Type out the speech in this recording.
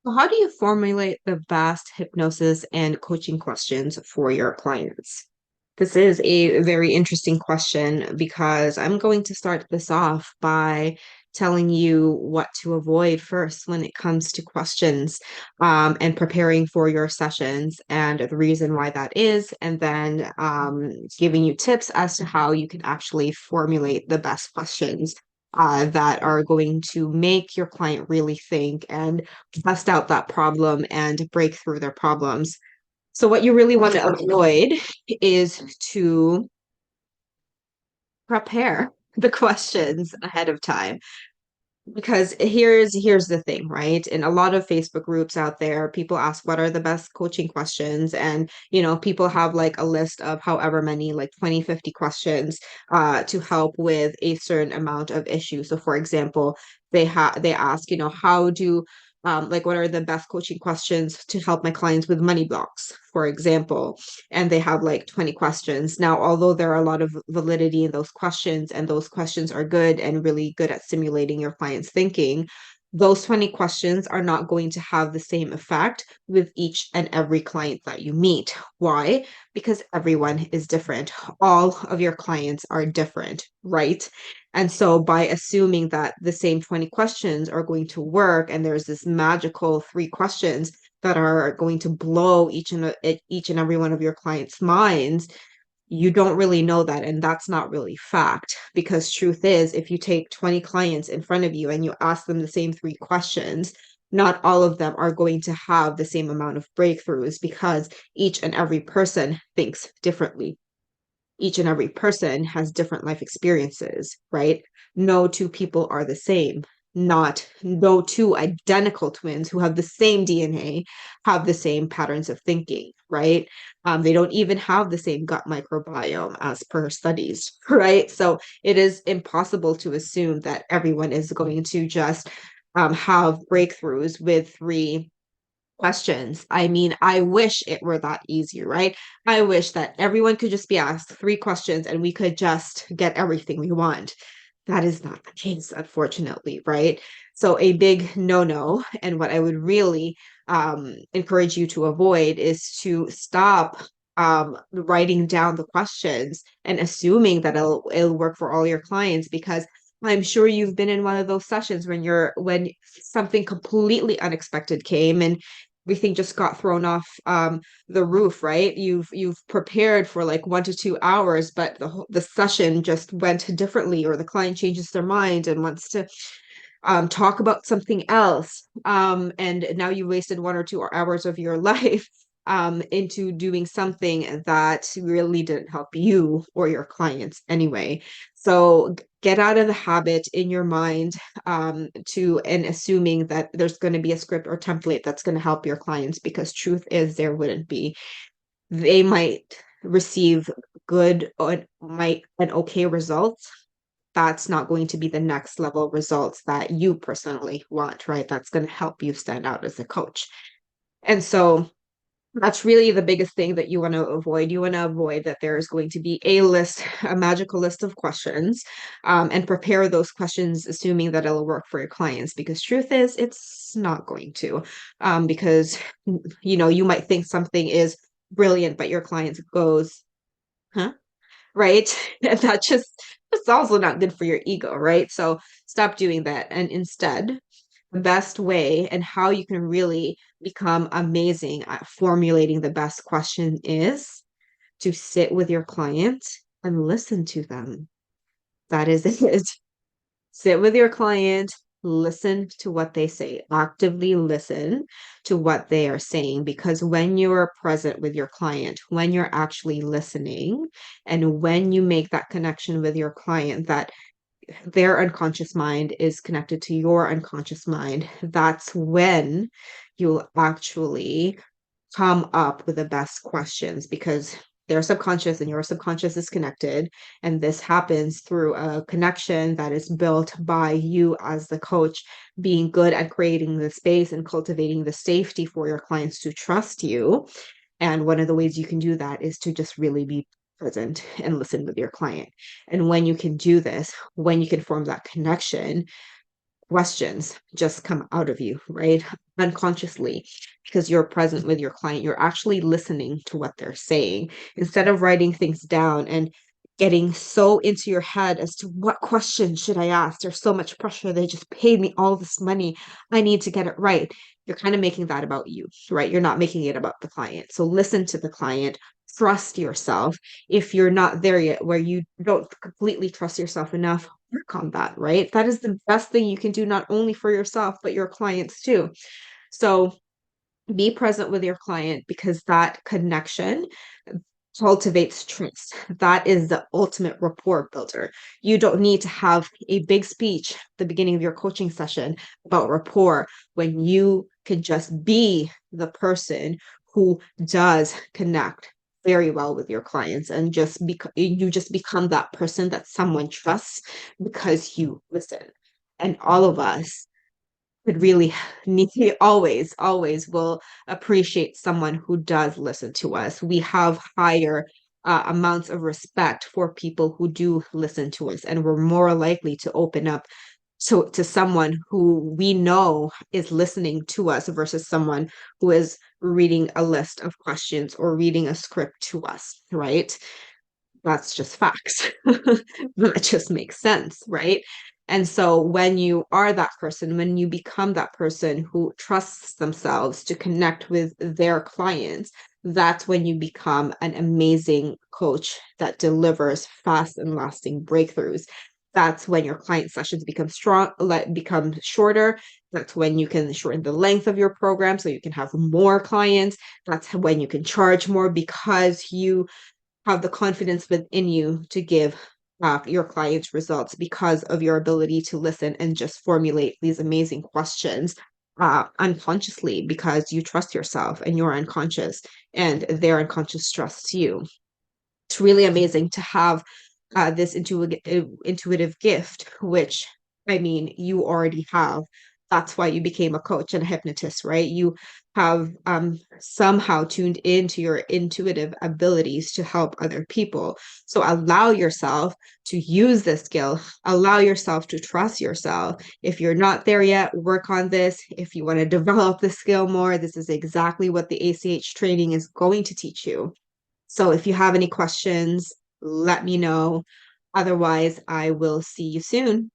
So how do you formulate the best hypnosis and coaching questions for your clients? This is a very interesting question because I'm going to start this off by telling you what to avoid first when it comes to questions and preparing for your sessions and the reason why that is, and then giving you tips as to how you can actually formulate the best questions that are going to make your client really think and bust out that problem and break through their problems. So, what you really want to avoid is to prepare the questions ahead of time. Because here's the thing, right? In a lot of Facebook groups out there, people ask what are the best coaching questions, and people have like a list of however many, like 20, 50 questions to help with a certain amount of issues. So for example, they ask, how do like what are the best coaching questions to help my clients with money blocks, for example, and they have like 20 questions. Now, although there are a lot of validity in those questions, and those questions are good and really good at simulating your client's thinking, those 20 questions are not going to have the same effect with each and every client that you meet. Why? Because everyone is different. All of your clients are different, right? And so by assuming that the same 20 questions are going to work and there's this magical three questions that are going to blow each and every one of your clients' minds, you don't really know that, and that's not really fact. Because truth is, if you take 20 clients in front of you and you ask them the same three questions, not all of them are going to have the same amount of breakthroughs because each and every person thinks differently. Each and every person has different life experiences, right? No two people are the same. Not no two identical twins who have the same DNA have the same patterns of thinking, right? They don't even have the same gut microbiome as per studies, right? So it is impossible to assume that everyone is going to just have breakthroughs with three questions. I mean, I wish it were that easy, right? I wish that everyone could just be asked three questions and we could just get everything we want. That is not the case, unfortunately, right? So, a big no no, and what I would really encourage you to avoid is to stop writing down the questions and assuming that it'll work for all your clients, because I'm sure you've been in one of those sessions when something completely unexpected came and everything just got thrown off the roof, right? You've prepared for like 1 to 2 hours, but the session just went differently, or the client changes their mind and wants to talk about something else. And now you wasted 1 or 2 hours of your life into doing something that really didn't help you or your clients anyway. So get out of the habit in your mind and assuming that there's going to be a script or template that's going to help your clients, because truth is there wouldn't be. They might receive good or might and okay results. That's not going to be the next level results that you personally want, right? That's going to help you stand out as a coach. And so that's really the biggest thing that you want to avoid. You want to avoid that there is going to be a list, a magical list of questions, and prepare those questions assuming that it'll work for your clients. Because truth is, it's not going to, because you might think something is brilliant, but your client goes, huh? Right? And that just it's also not good for your ego, right? So stop doing that. And instead, the best way and how you can really become amazing at formulating the best question is to sit with your client and listen to them. That is it. Sit with your client, listen to what they say, actively listen to what they are saying. Because when you're present with your client, when you're actually listening, and when you make that connection with your client, that their unconscious mind is connected to your unconscious mind, that's when you'll actually come up with the best questions, because their subconscious and your subconscious is connected. And this happens through a connection that is built by you as the coach being good at creating the space and cultivating the safety for your clients to trust you. And one of the ways you can do that is to just really be present and listen with your client. And when you can do this, when you can form that connection, questions just come out of you, right? Unconsciously, because you're present with your client. You're actually listening to what they're saying instead of writing things down and getting so into your head as to what question should I ask? There's so much pressure. They just paid me all this money. I need to get it right. You're kind of making that about you, right? You're not making it about the client. So listen to the client, trust yourself. If you're not there yet, where you don't completely trust yourself enough, work on that, right? That is the best thing you can do, not only for yourself, but your clients too. So be present with your client because that connection cultivates trust. That is the ultimate rapport builder. You don't need to have a big speech at the beginning of your coaching session about rapport when you can just be the person who does connect very well with your clients and you just become that person that someone trusts because you listen. And all of us would really need always will appreciate someone who does listen to us. We have higher amounts of respect for people who do listen to us, and we're more likely to open up to someone who we know is listening to us versus someone who is reading a list of questions or reading a script to us, right? That's just facts. That just makes sense, right? And so when you are that person, when you become that person who trusts themselves to connect with their clients, that's when you become an amazing coach that delivers fast and lasting breakthroughs. That's when your client sessions become shorter. That's when you can shorten the length of your program so you can have more clients. That's when you can charge more because you have the confidence within you to give your clients results because of your ability to listen and just formulate these amazing questions unconsciously because you trust yourself and you're unconscious and their unconscious trusts you. It's really amazing to have this intuitive gift, which I mean, you already have. That's why you became a coach and a hypnotist, right? You have somehow tuned into your intuitive abilities to help other people. So allow yourself to use this skill, allow yourself to trust yourself. If you're not there yet, work on this. If you want to develop the skill more, this is exactly what the ACH training is going to teach you. So if you have any questions, let me know. Otherwise, I will see you soon.